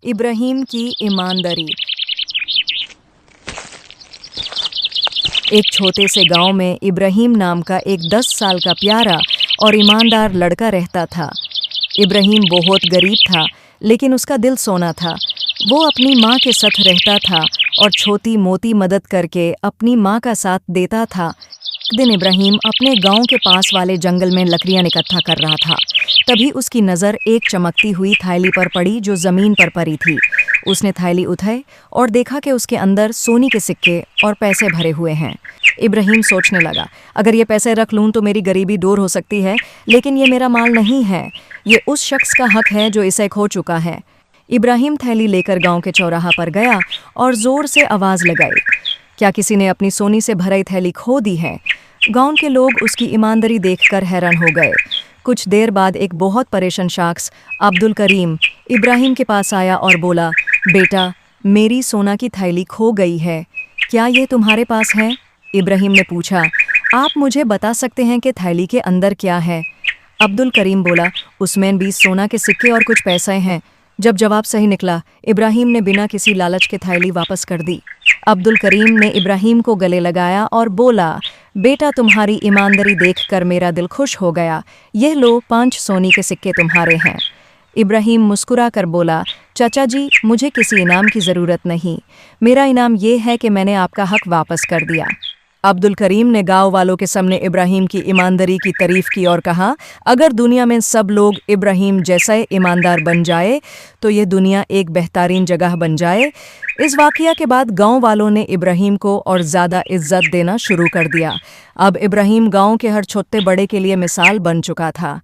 इब्राहिम की ईमानदारी। एक छोटे से गांव में इब्राहिम नाम का एक 10 साल का प्यारा और ईमानदार लड़का रहता था। इब्राहिम बहुत गरीब था, लेकिन उसका दिल सोना था। वो अपनी माँ के साथ रहता था और छोटी मोटी मदद करके अपनी माँ का साथ देता था। एक दिन इब्राहिम अपने गांव के पास वाले जंगल में लकड़ियां इकट्ठा कर रहा था। तभी उसकी नज़र एक चमकती हुई थैली पर पड़ी जो ज़मीन पर पड़ी थी। उसने थैली उठाई और देखा कि उसके अंदर सोने के सिक्के और पैसे भरे हुए हैं। इब्राहिम सोचने लगा, अगर ये पैसे रख लूँ तो मेरी गरीबी दूर हो सकती है, लेकिन ये मेरा माल नहीं है। ये उस शख्स का हक है जो इसे खो चुका है। इब्राहिम थैली लेकर गांव के चौराहा पर गया और ज़ोर से आवाज़ लगाई, क्या किसी ने अपनी सोने से भरी थैली खो दी है? गांव के लोग उसकी ईमानदारी देखकर हैरान हो गए। कुछ देर बाद एक बहुत परेशान शख्स अब्दुल करीम इब्राहिम के पास आया और बोला, बेटा, मेरी सोना की थैली खो गई है, क्या ये तुम्हारे पास है? इब्राहिम ने पूछा, आप मुझे बता सकते हैं कि थैली के अंदर क्या है? अब्दुल करीम बोला, उसमें 20 सोना के सिक्के और कुछ पैसे हैं। जब जवाब सही निकला, इब्राहिम ने बिना किसी लालच के थैली वापस कर दी। अब्दुल करीम ने इब्राहिम को गले लगाया और बोला, बेटा, तुम्हारी ईमानदारी देखकर मेरा दिल खुश हो गया। यह लो, 5 सोने के सिक्के तुम्हारे हैं। इब्राहिम मुस्कुरा कर बोला, चाचा जी, मुझे किसी इनाम की ज़रूरत नहीं। मेरा इनाम ये है कि मैंने आपका हक वापस कर दिया। अब्दुल करीम ने गांव वालों के सामने इब्राहिम की ईमानदारी की तारीफ की और कहा, अगर दुनिया में सब लोग इब्राहिम जैसे ईमानदार बन जाए तो ये दुनिया एक बेहतरीन जगह बन जाए। इस वाक़या के बाद गांव वालों ने इब्राहिम को और ज़्यादा इज्जत देना शुरू कर दिया। अब इब्राहिम गांव के हर छोटे बड़े के लिए मिसाल बन चुका था।